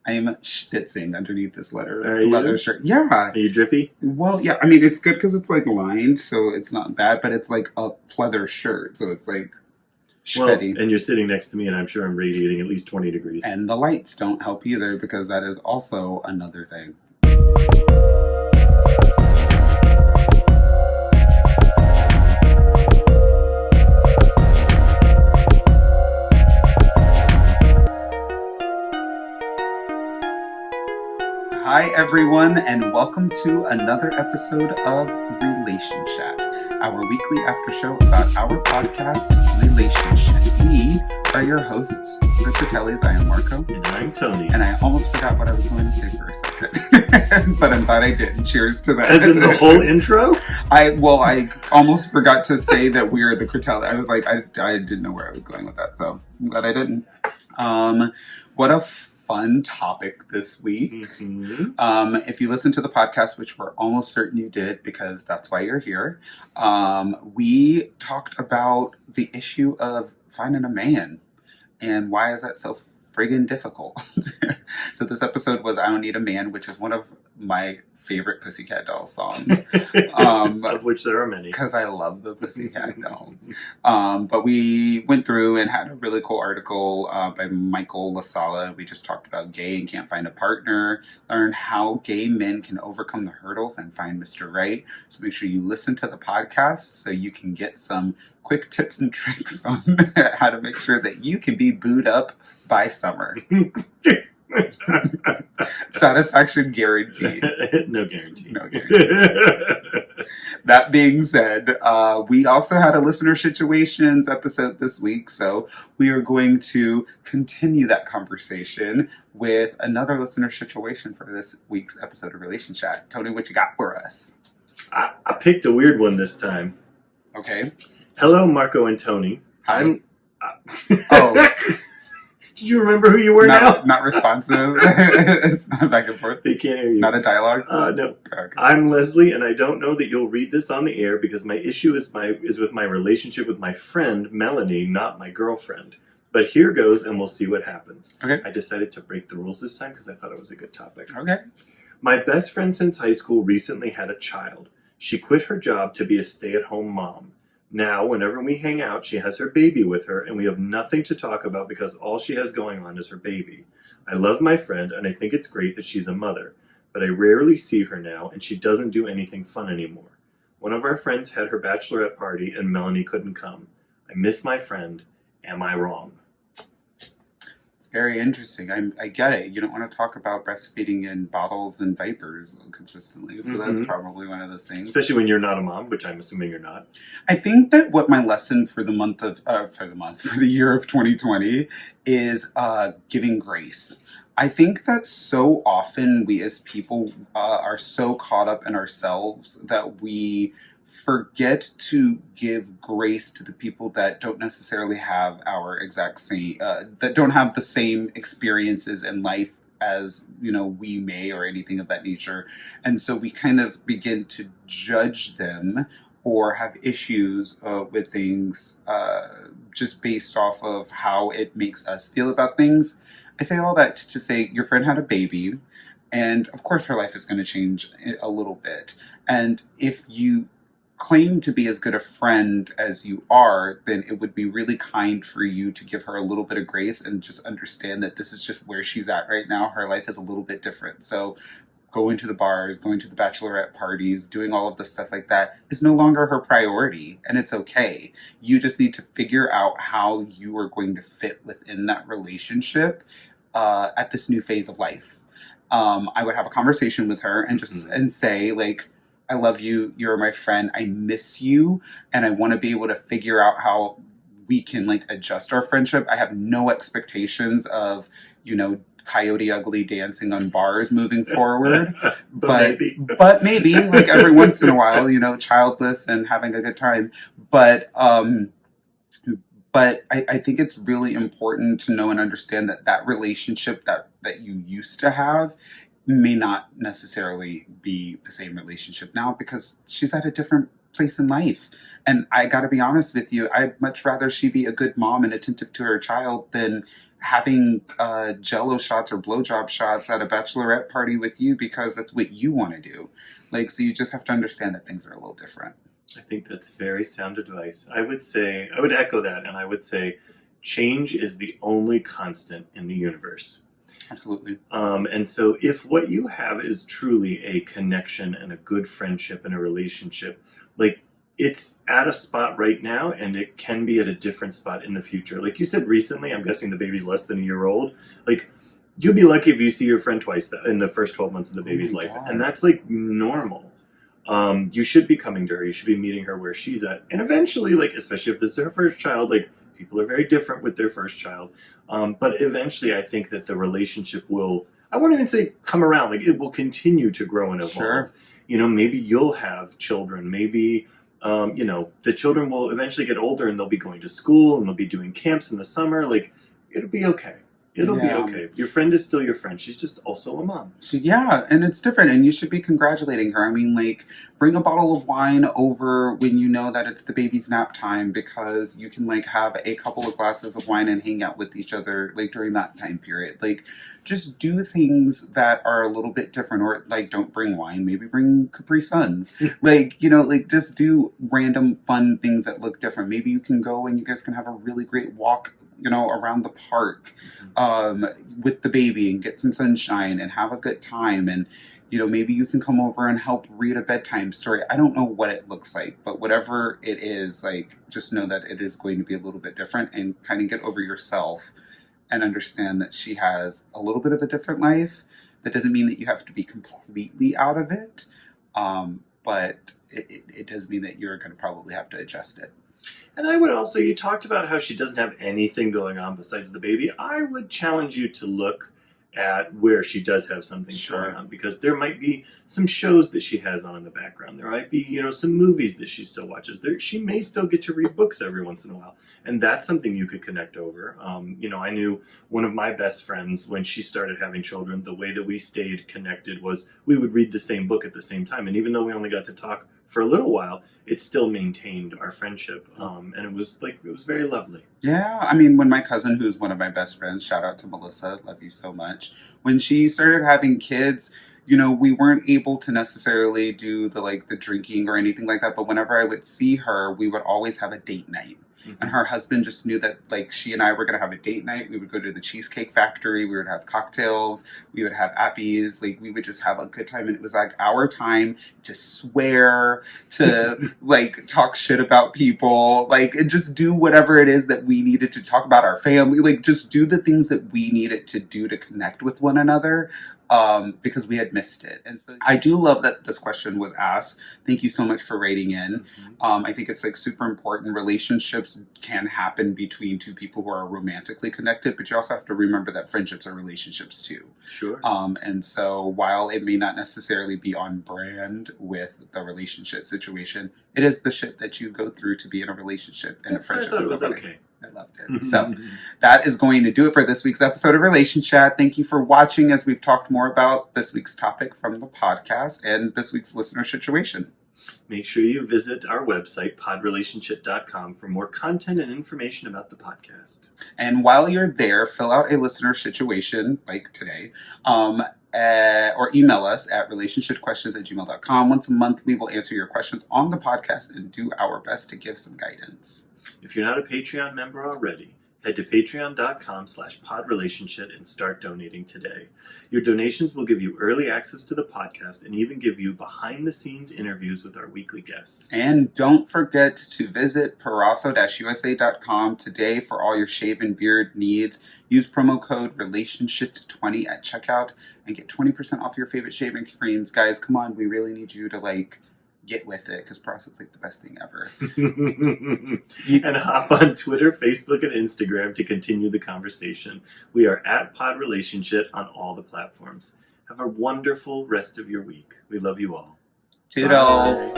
I am schwitzing underneath this Are leather you? shirt. Yeah. Are you drippy? Well, yeah. I mean, it's good because it's like lined, so it's not bad. But it's like a pleather shirt, so it's like Well, schwitty. and you're sitting next to me, and I'm sure I'm radiating at least 20 degrees. And the lights don't help either because that is also another thing. Hi, everyone, and welcome to another episode of Relationshit, our weekly after show about our podcast, Relationshit. We are your hosts, the Fratellis. I am Marko. And I'm Tony. And I almost forgot what I was going to say for a second, but I'm glad I didn't. Cheers to that. As in the whole intro? I almost forgot to say that we are the Fratelli. I was like, I didn't know where I was going with that, so I'm glad I didn't. What a fun topic this week. Mm-hmm. If you listen to the podcast, which we're almost certain you did because that's why you're here, we talked about the issue of finding a man and why is that so friggin' difficult. So this episode was I Don't Need a Man, which is one of my favorite Pussycat Dolls songs. Of which there are many. Because I love the Pussycat Dolls. But we went through and had a really cool article by Michael LaSala. We just talked about gay and can't find a partner. Learn how gay men can overcome the hurdles and find Mr. Right. So make sure you listen to the podcast so you can get some quick tips and tricks on how to make sure that you can be booed up by summer. Satisfaction guaranteed. No guarantee. No guarantee. That being said, we also had a Listener Shituations episode this week, so we are going to continue that conversation with another Listener Shituation for this week's episode of Relationshit. Tony, what you got for us? I picked a weird one this time. Okay. Hello, Marko and Tony. Hi. Oh. Did you remember who you were now? Not responsive. It's not back and forth. They can't hear you. Not a dialogue? No. Okay. I'm Leslie, and I don't know that you'll read this on the air because my issue is with my relationship with my friend, Melanie, not my girlfriend. But here goes, and we'll see what happens. Okay. I decided to break the rules this time because I thought it was a good topic. Okay. My best friend since high school recently had a child. She quit her job to be a stay-at-home mom. Now, whenever we hang out, she has her baby with her, and we have nothing to talk about because all she has going on is her baby. I love my friend, and I think it's great that she's a mother, but I rarely see her now, and she doesn't do anything fun anymore. One of our friends had her bachelorette party, and Melanie couldn't come. I miss my friend. Am I wrong? It's very interesting. I get it. You don't want to talk about breastfeeding in bottles and diapers consistently, so that's probably one of those things. Especially when you're not a mom, which I'm assuming you're not. I think that what my lesson for the year of 2020 is giving grace. I think that so often we as people are so caught up in ourselves that we forget to give grace to the people that don't necessarily have our exact same, that don't have the same experiences in life as, we may or anything of that nature. And so we kind of begin to judge them or have issues with things just based off of how it makes us feel about things. I say all that to say your friend had a baby, and of course her life is going to change a little bit. And if you claim to be as good a friend as you are, then it would be really kind for you to give her a little bit of grace and just understand that this is just where she's at right now. Her life is a little bit different. So going to the bars, going to the bachelorette parties, doing all of the stuff like that is no longer her priority, and it's okay. You just need to figure out how you are going to fit within that relationship at this new phase of life. I would have a conversation with her and just and say, like, I love you, you're my friend, I miss you, and I want to be able to figure out how we can adjust our friendship. I have no expectations of, Coyote Ugly dancing on bars moving forward. but maybe every once in a while, childless and having a good time. But I think it's really important to know and understand that relationship that you used to have may not necessarily be the same relationship now because she's at a different place in life. And I got to be honest with you, I'd much rather she be a good mom and attentive to her child than having jello shots or blowjob shots at a bachelorette party with you because that's what you want to do. Like, so you just have to understand that things are a little different. I think that's very sound advice. I would echo that, and I would say change is the only constant in the universe. Absolutely. And so, if what you have is truly a connection and a good friendship and a relationship, like it's at a spot right now and it can be at a different spot in the future. Like you said recently, I'm guessing the baby's less than a year old. Like, you'll be lucky if you see your friend twice in the first 12 months of the baby's life. God. And that's like normal. You should be coming to her. You should be meeting her where she's at. And eventually, like, especially if this is her first child, like, people are very different with their first child. But eventually, I think that the relationship will, I won't even say come around, like, it will continue to grow and evolve. Sure. You know, maybe you'll have children. Maybe, you know, the children will eventually get older and they'll be going to school and they'll be doing camps in the summer. Like, it'll be okay. It'll be okay. Your friend is still your friend. She's just also a mom. Yeah, and it's different, and you should be congratulating her. I mean, like, bring a bottle of wine over when you know that it's the baby's nap time because you can, like, have a couple of glasses of wine and hang out with each other, like, during that time period. Like, just do things that are a little bit different, or, like, don't bring wine, maybe bring Capri Suns. Like, you know, like, just do random fun things that look different. Maybe you can go and you guys can have a really great walk, you know, around the park with the baby and get some sunshine and have a good time. And, you know, maybe you can come over and help read a bedtime story. I don't know what it looks like, but whatever it is, like, just know that it is going to be a little bit different and kind of get over yourself and understand that she has a little bit of a different life. That doesn't mean that you have to be completely out of it, but it does mean that you're going to probably have to adjust it. And I would also, you talked about how she doesn't have anything going on besides the baby. I would challenge you to look at where she does have something going on, because there might be some shows that she has on in the background. There might be, you know, some movies that she still watches. She may still get to read books every once in a while, and that's something you could connect over. You know, I knew one of my best friends when she started having children. The way that we stayed connected was we would read the same book at the same time, and even though we only got to talk for a little while, it still maintained our friendship, and it was very lovely. Yeah, I mean, when my cousin, who's one of my best friends, shout out to Melissa, love you so much, when she started having kids, you know, we weren't able to necessarily do the drinking or anything like that, but whenever I would see her, we would always have a date night. Mm-hmm. And her husband just knew that, like, she and I were going to have a date night. We would go to the Cheesecake Factory. We would have cocktails. We would have appies. Like, we would just have a good time. And it was, like, our time to swear, to, like, talk shit about people. Like, and just do whatever it is that we needed to talk about our family. Like, just do the things that we needed to do to connect with one another. Because we had missed it. And so I do love that this question was asked. Thank you so much for writing in. Mm-hmm. I think it's, like, super important. Relationships can happen between two people who are romantically connected, but you also have to remember that friendships are relationships too. Sure. And so while it may not necessarily be on brand with the relationship situation, it is the shit that you go through to be in a relationship and a friendship with somebody. Okay. I loved it. So that is going to do it for this week's episode of Relationshit. Thank you for watching as we've talked more about this week's topic from the podcast and this week's listener situation. Make sure you visit our website, podrelationshit.com, for more content and information about the podcast. And while you're there, fill out a listener situation, like today, or email us at relationshitquestions@gmail.com. Once a month, we will answer your questions on the podcast and do our best to give some guidance. If you're not a Patreon member already, head to patreon.com/podrelationshit and start donating today. Your donations will give you early access to the podcast and even give you behind-the-scenes interviews with our weekly guests. And don't forget to visit Parasso-USA.com today for all your shave and beard needs. Use promo code Relationshit20 at checkout and get 20% off your favorite shaving creams. Guys, come on, we really need you to, like, get with it, because Parasso's, like, the best thing ever. And hop on Twitter, Facebook, and Instagram to continue the conversation. We are at Pod Relationshit on all the platforms. Have a wonderful rest of your week. We love you all. Toodles.